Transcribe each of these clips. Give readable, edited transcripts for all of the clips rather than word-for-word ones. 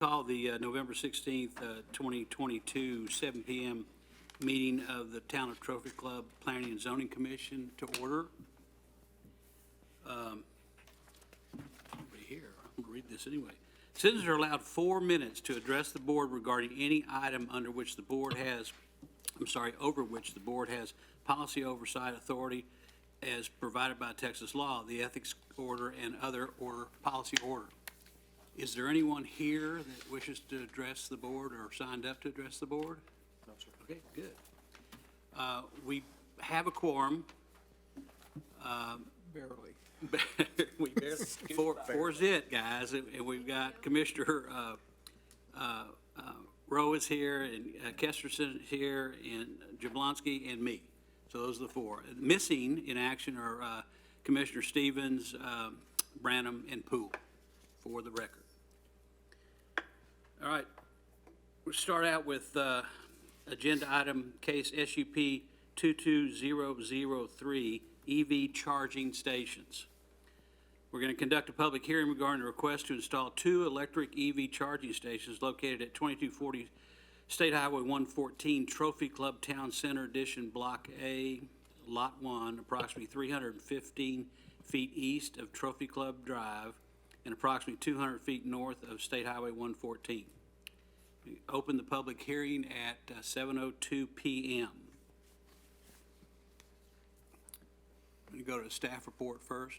Call the November 16th, 2022, 7 p.m. meeting of the Town of Trophy Club Planning and Zoning Commission to order. Over here, I'm going to read this anyway. Citizens are allowed 4 minutes to address the board regarding any item over which the board has policy oversight authority as provided by Texas law, the ethics order, and other policy order. Is there anyone here that wishes to address the board or signed up to address the board? No, sir. Okay, good. We have a quorum. Barely. We barely, four's it, guys, and we've got Commissioner Rowe is here, and Kesterson is here, and Jablonski, and me. So those are the four. Missing in action are Commissioner Stevens, Branham, and Poole, for the record. All right, we'll start out with agenda item case SUP 22003, EV charging stations. We're going to conduct a public hearing regarding a request to install 2 electric EV charging stations located at 2240 State Highway 114, Trophy Club Town Center Edition, Block A, Lot 1, approximately 315 feet east of Trophy Club Drive and approximately 200 feet north of State Highway 114. We open the public hearing at 7:02 p.m. I'm going to go to the staff report first.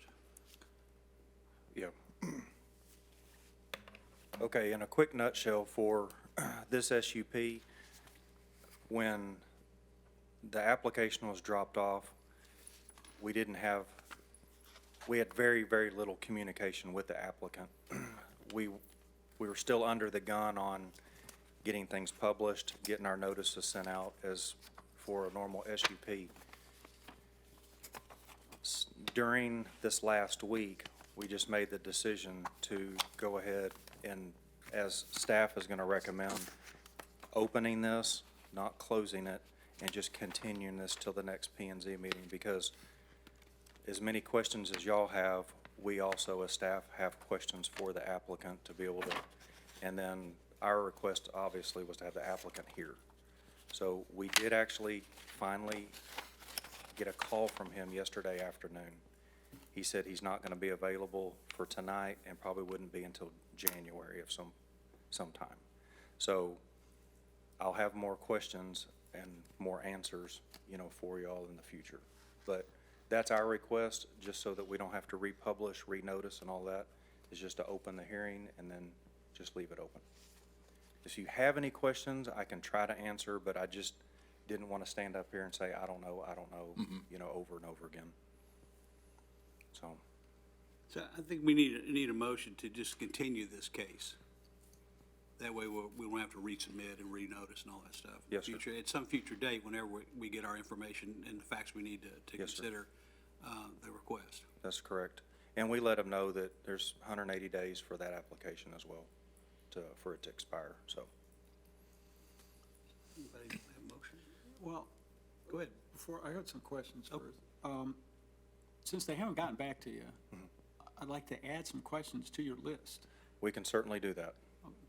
Yeah. Okay, in a quick nutshell for this SUP, when the application was dropped off, we had very, very little communication with the applicant. We were still under the gun on getting things published, getting our notices sent out as for a normal SUP. During this last week, we just made the decision to go ahead and, as staff is going to recommend, opening this, not closing it, and just continuing this till the next P&Z meeting, because as many questions as y'all have, we also as staff have questions for the applicant to be able to, and then our request obviously was to have the applicant here. So we did actually finally get a call from him yesterday afternoon. He said he's not going to be available for tonight and probably wouldn't be until January of sometime. So I'll have more questions and more answers, for y'all in the future. But that's our request, just so that we don't have to republish, renotice, and all that, is just to open the hearing and then just leave it open. If you have any questions, I can try to answer, but I just didn't want to stand up here and say, I don't know, over and over again. So So I think we need a motion to just continue this case. That way we won't have to resubmit and renotice and all that stuff. Yes, sir. At some future date, whenever we get our information and the facts we need to Yes, sir. consider the request. that's correct. And we let them know that there's 180 days for that application as well, for it to expire, so. Anybody have a motion? Well, Go ahead. before, I got some questions Oh. first. Since they haven't gotten back to you, I'd like to add some questions to your list. We can certainly do that,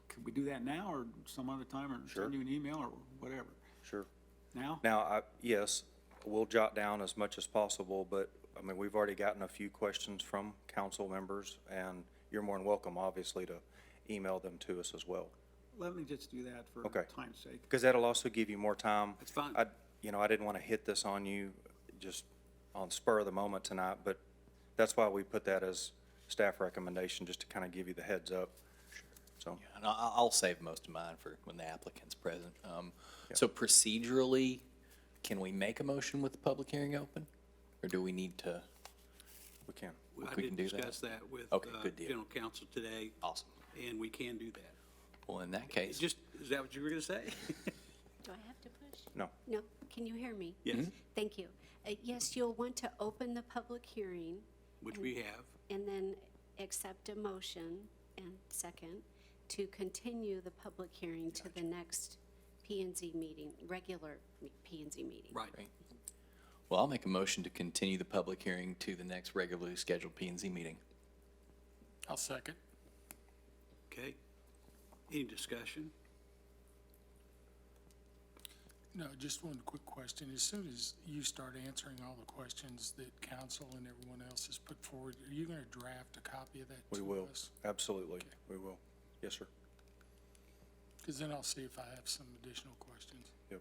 Could we do that now or some other time, or Sure. send you an email or whatever? sure. Now? Now, yes, we'll jot down as much as possible, but, we've already gotten a few questions from council members, and you're more than welcome, obviously, to email them to us as well. Let me just do that for Okay. time's sake. Because that'll also give you more time. That's fine. I didn't want to hit this on you just on spur of the moment tonight, but that's why we put that as staff recommendation, just to kind of give you the heads up. So, Yeah, and I'll save most of mine for when the applicant's present. So procedurally, can we make a motion with the public hearing open? Or do we need to? we can. I we did can do that? discuss that with Okay, good deal. general counsel today, Awesome. and we can do that. Well, in that case, Is that what you were going to say? Do I have to push? No. No, can you hear me? Yes, Thank you. Yes, you'll want to open the public hearing which we have. and then accept a motion and second to continue the public hearing to the next P&Z meeting, regular P&Z meeting. Right. Right. Well, I'll make a motion to continue the public hearing to the next regularly scheduled P&Z meeting. I'll second. Okay. Any discussion? No, just one quick question. As soon as you start answering all the questions that council and everyone else has put forward, are you gonna draft a copy of that We to will, us? absolutely, we will. Yes, sir. Because then I'll see if I have some additional questions. Yep.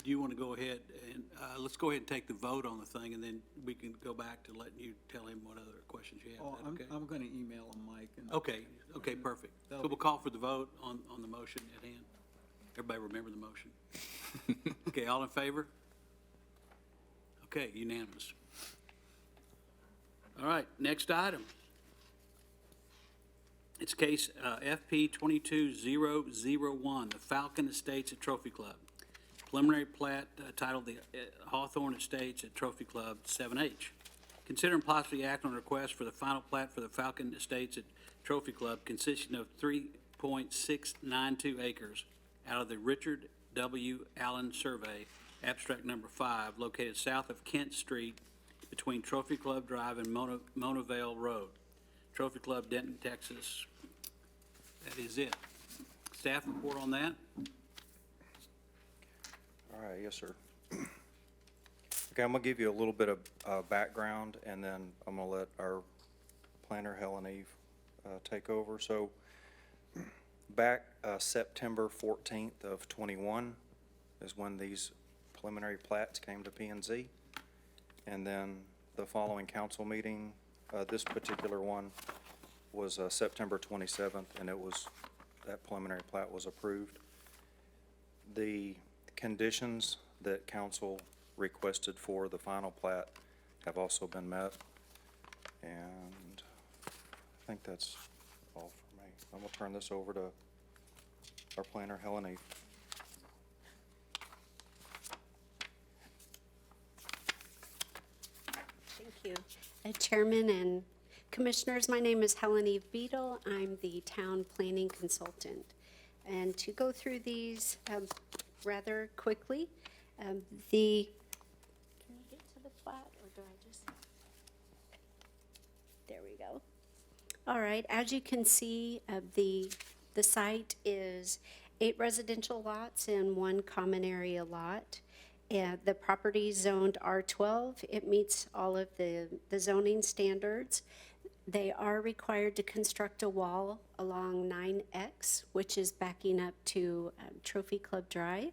Do you want to go ahead and, let's go ahead and take the vote on the thing, and then we can go back to letting you tell him what other questions you have. Oh, Is that okay? I'm gonna email him, Mike, and. Okay, perfect. So That'll we'll call for the vote on the motion at hand. Everybody remember the motion? Okay, all in favor? Okay, unanimous. All right, next item. It's case FP 22001, the Falcon Estates at Trophy Club. Preliminary plat titled the Hawthorne Estates at Trophy Club 7H. Consider and possibly act on a request for the final plat for the Falcon Estates at Trophy Club consisting of 3.692 acres out of the Richard W. Allen Survey, abstract number 5, located south of Kent Street between Trophy Club Drive and Mona Vale Road. Trophy Club, Denton, Texas. That is it. Staff report on that? All right, yes, sir. Okay, I'm gonna give you a little bit of background, and then I'm gonna let our planner, Helen Eve, take over. So, back September 14th of '21 is when these preliminary plats came to P&Z. And then the following council meeting, this particular one was September 27th, and that preliminary plat was approved. The conditions that council requested for the final plat have also been met. And I think that's all for me. I'm gonna turn this over to our planner, Helen Eve. Thank you. Chairman and Commissioners, my name is Helen Eve Beadle. I'm the town planning consultant. And to go through these rather quickly, can you get to the plat, or do I just? There we go. All right, as you can see, the site is 8 residential lots and 1 common area lot. And the property is zoned R12. It meets all of the zoning standards. They are required to construct a wall along 9X, which is backing up to Trophy Club Drive.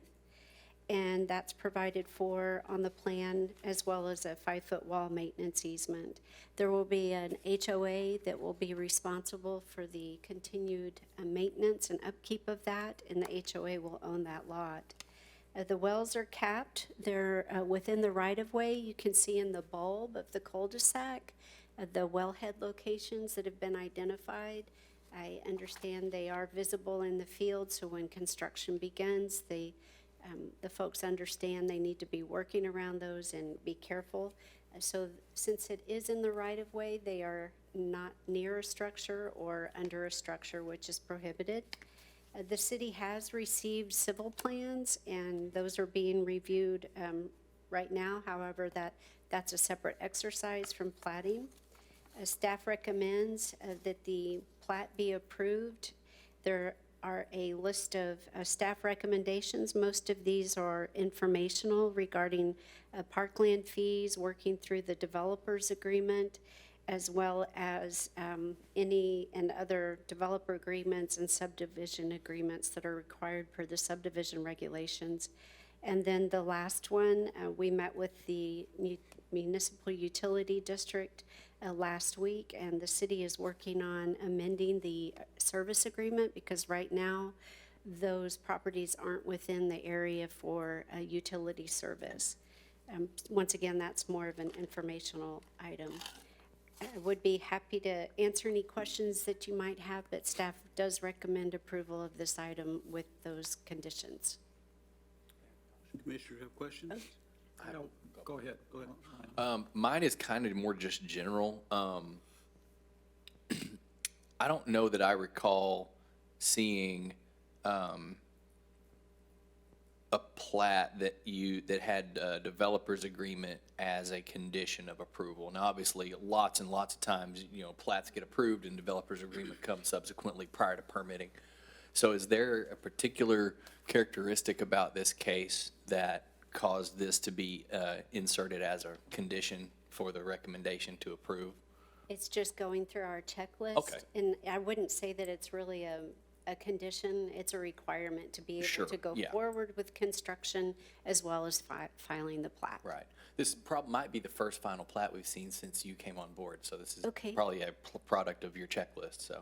And that's provided for on the plan, as well as a 5-foot wall maintenance easement. There will be an HOA that will be responsible for the continued maintenance and upkeep of that, and the HOA will own that lot. The wells are capped. They're within the right-of-way. You can see in the bulb of the cul-de-sac the wellhead locations that have been identified. I understand they are visible in the field, so when construction begins, the folks understand they need to be working around those and be careful. So since it is in the right-of-way, they are not near a structure or under a structure, which is prohibited. The city has received civil plans, and those are being reviewed right now. However, that's a separate exercise from platting. Staff recommends that the plat be approved. There are a list of staff recommendations. Most of these are informational regarding parkland fees, working through the developer's agreement, as well as any and other developer agreements and subdivision agreements that are required per the subdivision regulations. And then the last one, we met with the municipal utility district last week, and the city is working on amending the service agreement because right now those properties aren't within the area for utility service. Once again, that's more of an informational item. I would be happy to answer any questions that you might have, but staff does recommend approval of this item with those conditions. Commissioners have questions? I don't, go ahead. Go ahead. Mine is kind of more just general. I don't know that I recall seeing a plat that had a developer's agreement as a condition of approval. Now, obviously, lots and lots of times, plats get approved and developer's agreement comes subsequently prior to permitting. So is there a particular characteristic about this case that caused this to be inserted as a condition for the recommendation to approve? It's just going through our checklist. Okay. And I wouldn't say that it's really a condition, it's a requirement to be Sure, able to go yeah. forward with construction as well as filing the plat. Right. This might be the first final plat we've seen since you came on board, so this is Okay. probably a product of your checklist, so.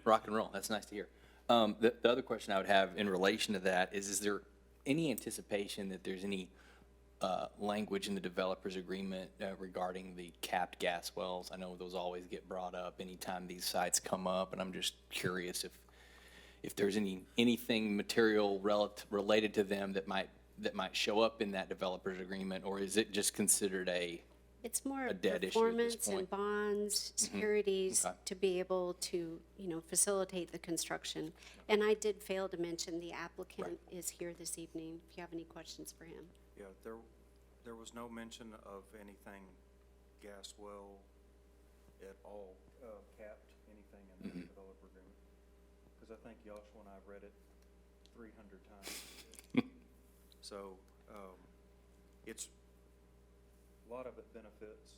Rock and roll, that's nice to hear. The other question I would have in relation to that is there any anticipation that there's any language in the developer's agreement regarding the capped gas wells? I know those always get brought up anytime these sites come up, and I'm just curious if there's anything material related to them that might show up in that developer's agreement, or is it just considered It's more A of dead issue at this performance and point. bonds, securities Okay. to be able to, facilitate the construction. And I did fail to mention the applicant is here this evening, if you have any questions for him. Yeah, there was no mention of anything gas well at all, capped, anything in the developer agreement. Because I think Joshua and I read it 300 times. So, it's, a lot of it benefits.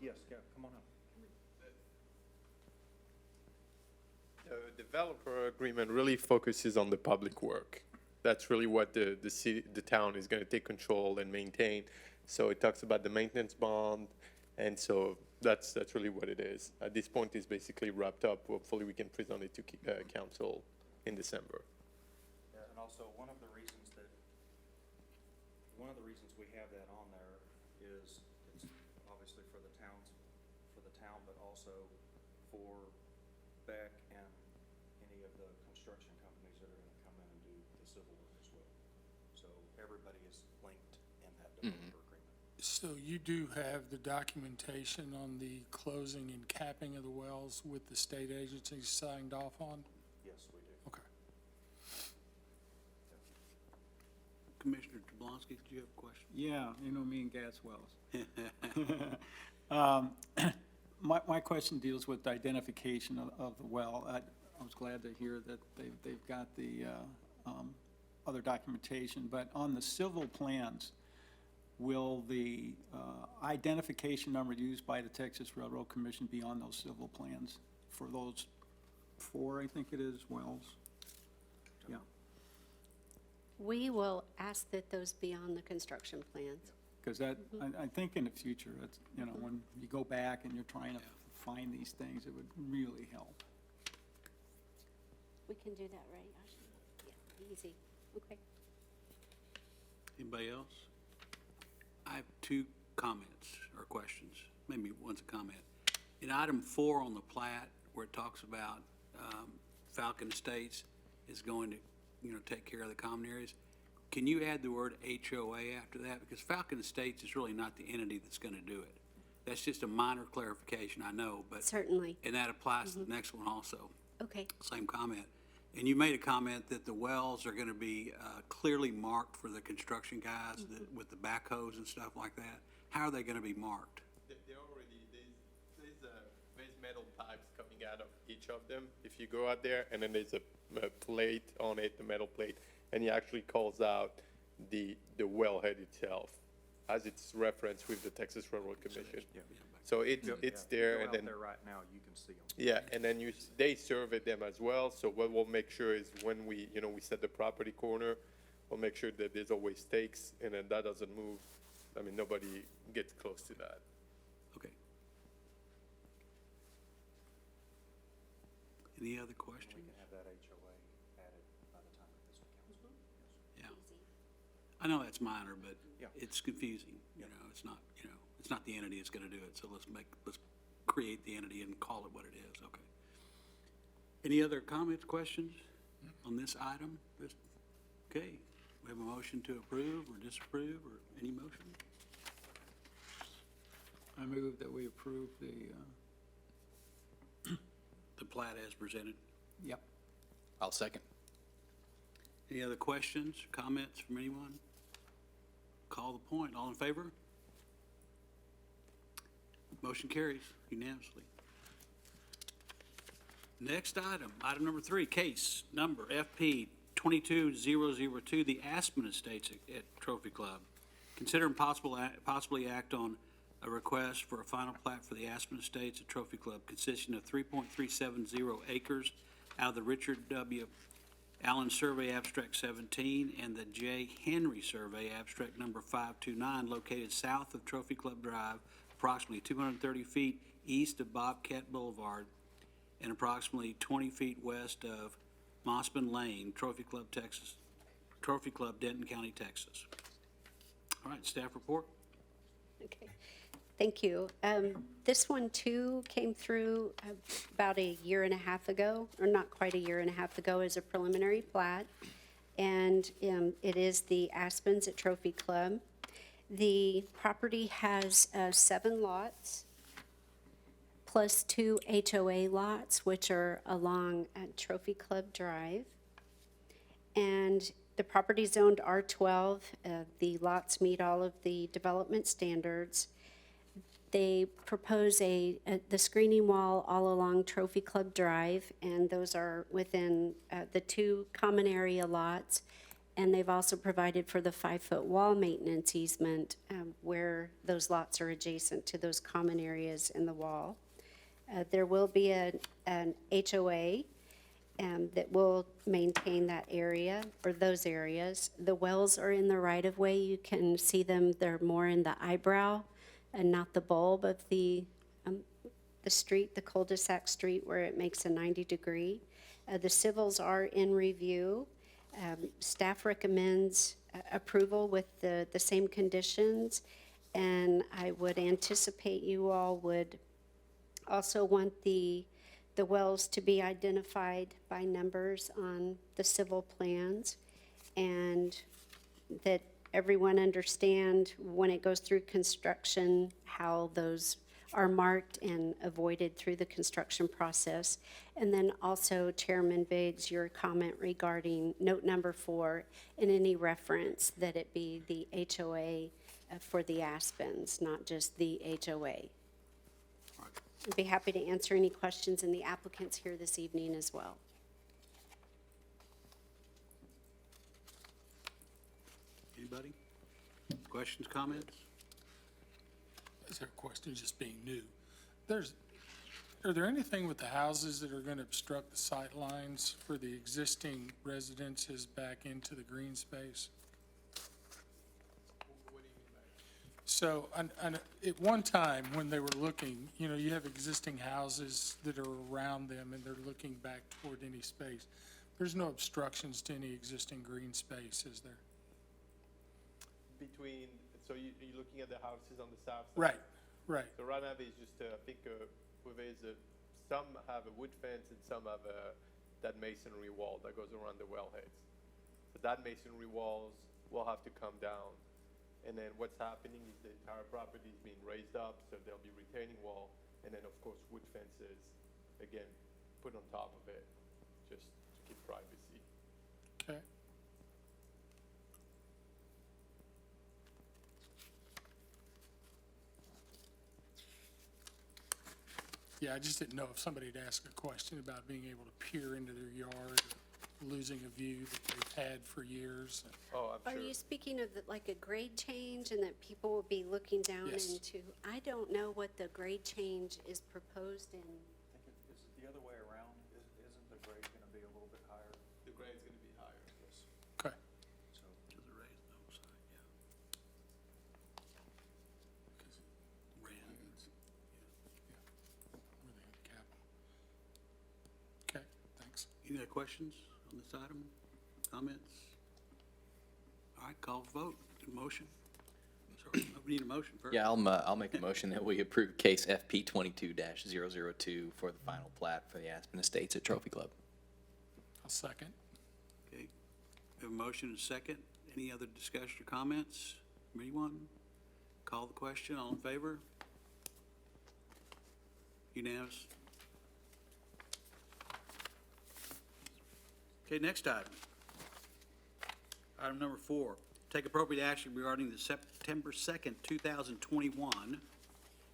Yes, come on up. The developer agreement really focuses on the public work. That's really what the city, the town is gonna take control and maintain. So it talks about the maintenance bond, and so that's really what it is. At this point, it's basically wrapped up. Hopefully, we can present it to council in December. Yeah, and also, one of the reasons we have that on there is it's obviously for the town, but also for Beck and any of the construction companies that are gonna come in and do the civil work as well. So everybody is linked in that developer agreement. So you do have the documentation on the closing and capping of the wells with the state agencies signed off on? Yes, we do. Okay. Commissioner Jablonski, did you have a question? Yeah, you know me and gas wells. My question deals with identification of the well. I was glad to hear that they've got the other documentation, but on the civil plans, will the identification number used by the Texas Railroad Commission be on those civil plans for those 4, I think it is, wells? Yeah. We will ask that those be on the construction plans. Because that, I think in the future, it's, when you go back and you're trying to find these things, it would really help. We can do that, right, Ashley? Yeah, easy. Okay. Anybody else? I have 2 comments or questions, maybe one's a comment. In item 4 on the plat, where it talks about Falcon Estates is going to, take care of the common areas, can you add the word HOA after that? Because Falcon Estates is really not the entity that's going to do it. That's just a minor clarification, I know, but. Certainly. And that applies to the next one also. Okay. Same comment. And you made a comment that the wells are going to be clearly marked for the construction guys with the backhoes and stuff like that. How are they going to be marked? They already, there's metal pipes coming out of each of them. If you go out there, and then there's a plate on it, the metal plate, and he actually calls out the wellhead itself as it's referenced with the Texas Railroad Commission. So it's Yeah, there, if you go and out then, there right now, you can see them. yeah, and then they survey them as well. So what we'll make sure is when we set the property corner, we'll make sure that there's always stakes, and then that doesn't move. I mean, nobody gets close to that. Okay. Any other questions? We can have that HOA added by the time that this one comes. Yeah. I know that's minor, but Yeah. it's confusing, it's not, it's not the entity that's gonna do it, so let's create the entity and call it what it is, okay. Any other comments, questions on this item? Okay, we have a motion to approve or disapprove, or any motion? I move that we approve The plat as presented. yep. I'll second. Any other questions, comments from anyone? Call the point, all in favor? Motion carries unanimously. Next item number 3, case number FP 22002, the Aspen Estates at Trophy Club. Consider and possibly act on a request for a final plat for the Aspen Estates at Trophy Club consisting of 3.370 acres out of the Richard W. Allen Survey Abstract 17 and the J. Henry Survey Abstract number 529 located south of Trophy Club Drive, approximately 230 feet east of Bobcat Boulevard and approximately 20 feet west of Mossman Lane, Trophy Club, Texas, Trophy Club, Denton County, Texas. All right, staff report. Okay, thank you. This one too came through about a year and a half ago, or not quite a year and a half ago, as a preliminary plat. And it is the Aspens at Trophy Club. The property has 7 lots, plus 2 HOA lots, which are along Trophy Club Drive. And the property zoned R12. The lots meet all of the development standards. They propose the screening wall all along Trophy Club Drive, and those are within the 2 common area lots. And they've also provided for the 5-foot wall maintenance easement where those lots are adjacent to those common areas in the wall. There will be an HOA that will maintain that area, or those areas. The wells are in the right-of-way. You can see them, they're more in the eyebrow and not the bulb of the street, the cul-de-sac street where it makes a 90-degree. The civils are in review. Staff recommends approval with the same conditions, and I would anticipate you all would also want the wells to be identified by numbers on the civil plans, and that everyone understand when it goes through construction how those are marked and avoided through the construction process. And then also Chairman Biggs, your comment regarding note number 4 and any reference that it be the HOA for the Aspens, not just the HOA. I'd be happy to answer any questions, and the applicant's here this evening as well. Anybody? Questions, comments? Is there a question just being new? Are there anything with the houses that are gonna obstruct the sight lines for the existing residences back into the green space? So, at one time, when they were looking, you have existing houses that are around them and they're looking back toward any space. There's no obstructions to any existing green space, is there? So you're looking at the houses on the south side? Right, right. So right now, there's just, I think, some have a wood fence and some have that masonry wall that goes around the wellheads. So that masonry walls will have to come down. And then what's happening is the entire property is being raised up, so there'll be retaining wall, and then of course wood fences, again, put on top of it, just to keep privacy. Okay. Yeah, I just didn't know if somebody had asked a question about being able to peer into their yard, losing a view that they've had for years. Oh, I'm Are sure. you speaking of like a grade change and that people will be looking down Yes. into? I don't know what the grade change is proposed in. I think it's the other way around. Isn't the grade gonna be a little bit higher? The grade's gonna be higher. Yes. Okay. So, To the raised hillside, yeah. Raised. Where they had the cap. Okay, thanks. Any other questions on this item? Comments? All right, call for vote. Motion? Sorry, we need a motion first. Yeah, I'll make a motion that we approve case FP 22-002 for the final plat for the Aspen Estates at Trophy Club. I'll second. Okay, we have a motion and a second. Any other discussion or comments from anyone? Call the question, all in favor? Unanimous? Okay, next item. Item number 4, take appropriate action regarding the September 2nd, 2021,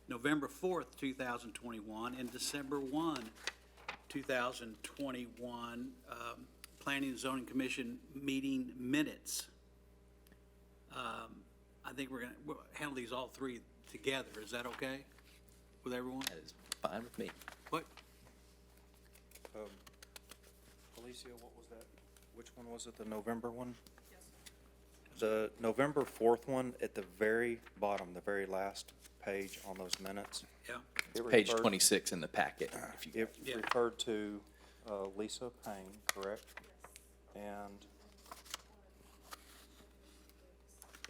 November 4th, 2021, and December 1, 2021 Planning and Zoning Commission meeting minutes. I think we're going to handle these all three together. Is that okay with everyone? That is fine with me. What? Alicia, what was that? Which one was it, the November one? Yes. The November 4th one, at the very bottom, the very last page on those minutes. Yeah. it Page referred- 26 in the packet. If you It Yeah. referred to Lisa Payne, correct? And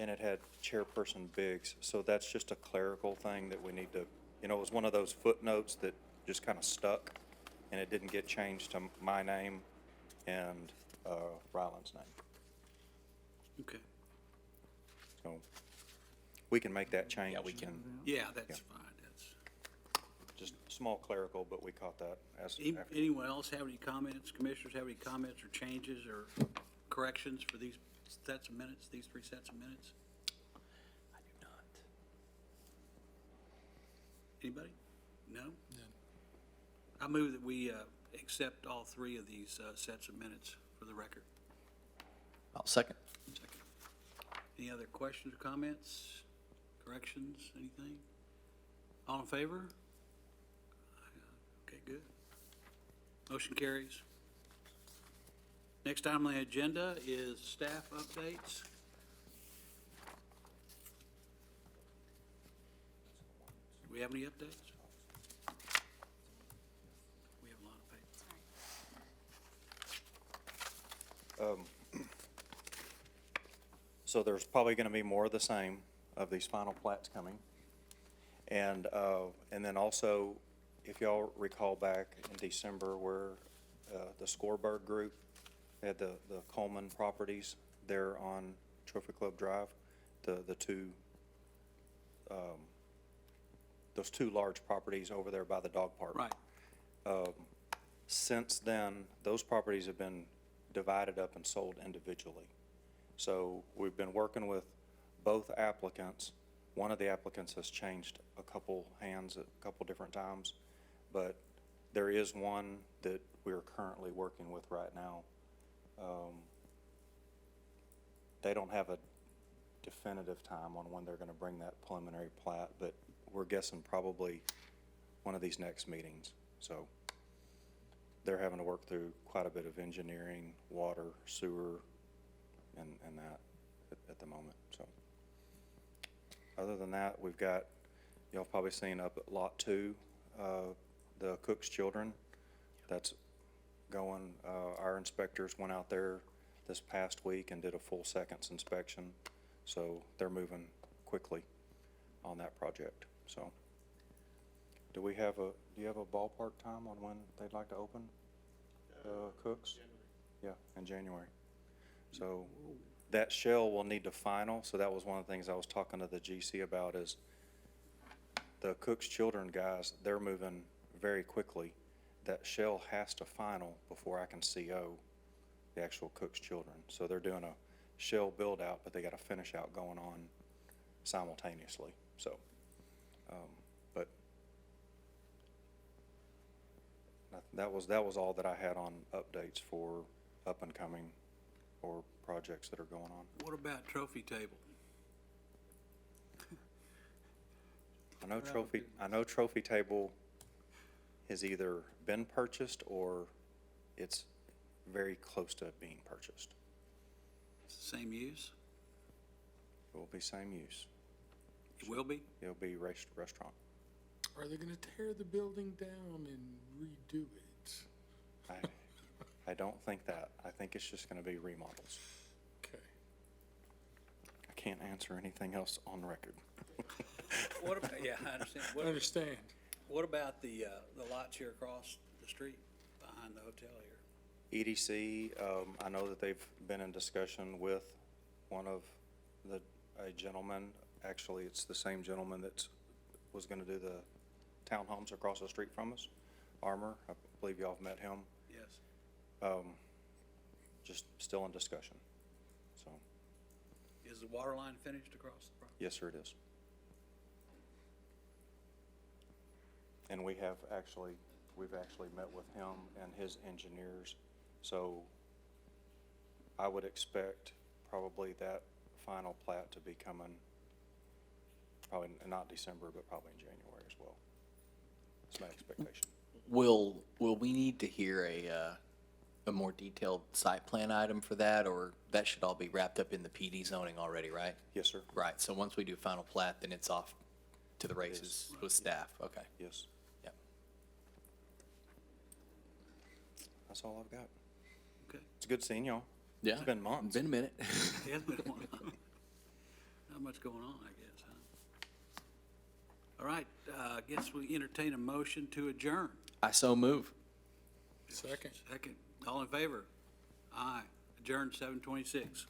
it had Chairperson Biggs, so that's just a clerical thing that we need to, it was one of those footnotes that just kind of stuck, and it didn't get changed to my name and Ryland's name. Okay. So we can make that change. Yeah, we can. and Yeah, that's fine. That's, Just small clerical, but we caught that as. after. anyone else have any comments? Commissioners have any comments or changes or corrections for these sets of minutes, these three sets of minutes? I do not. Anybody? No? I move that we accept all three of these sets of minutes for the record. I'll second. Second. Any other questions or comments, corrections, anything? All in favor? Okay, good. Motion carries. Next item on the agenda is staff updates. Do we have any updates? We have a lot of papers. So there's probably gonna be more of the same of these final plats coming. And then also, if y'all recall back in December where, the Scoreberg Group had the Coleman properties there on Trophy Club Drive, the two, those two large properties over there by the dog park. Right. Since then, those properties have been divided up and sold individually. So we've been working with both applicants. One of the applicants has changed a couple hands at a couple different times, but there is one that we're currently working with right now. They don't have a definitive time on when they're gonna bring that preliminary plat, but we're guessing probably one of these next meetings. So they're having to work through quite a bit of engineering, water, sewer, and that at the moment, so. Other than that, we've got, y'all probably seen up at Lot 2, the Cook's Children. That's going, our inspectors went out there this past week and did a full seconds inspection, so they're moving quickly on that project, so. Do you have a ballpark time on when they'd like to open, Cook's? Yeah, in January. So that shell will need to final, so that was one of the things I was talking to the GC about is the Cook's Children guys, they're moving very quickly. That shell has to final before I can CO the actual Cook's Children. So they're doing a shell build out, but they got a finish out going on simultaneously, so, but that was all that I had on updates for up and coming or projects that are going on. What about trophy table? I know Trophy Table has either been purchased or it's very close to being purchased. Same use? It will be same use. It will be? It'll be restaurant. Are they gonna tear the building down and redo it? I don't think that. I think it's just gonna be remodels. Okay. I can't answer anything else on record. What about, yeah, I understand. I understand. What about the lots here across the street behind the hotel here? EDC, I know that they've been in discussion with one of a gentleman, actually, it's the same gentleman that was gonna do the townhomes across the street from us, Armour, I believe y'all have met him. Yes. Just still in discussion, so, Is the water line finished across the property? yes, sir, it is. And we have actually We've actually met with him and his engineers. So I would expect probably that final plat to be coming, probably not December, but probably in January as well. That's my expectation. Will we need to hear a more detailed site plan item for that, or that should all be wrapped up in the PD zoning already, right? Yes, sir. Right, so once we do final plat, then it's off to the races with staff, okay. Yes. Yep. That's all I've got. Okay. It's good seeing y'all. Yeah. It's been months. Been a minute. It has been a while. Not much going on, I guess, huh? All right, I guess we entertain a motion to adjourn. I so move. Second. Second, all in favor? Aye. Adjourned 7:26.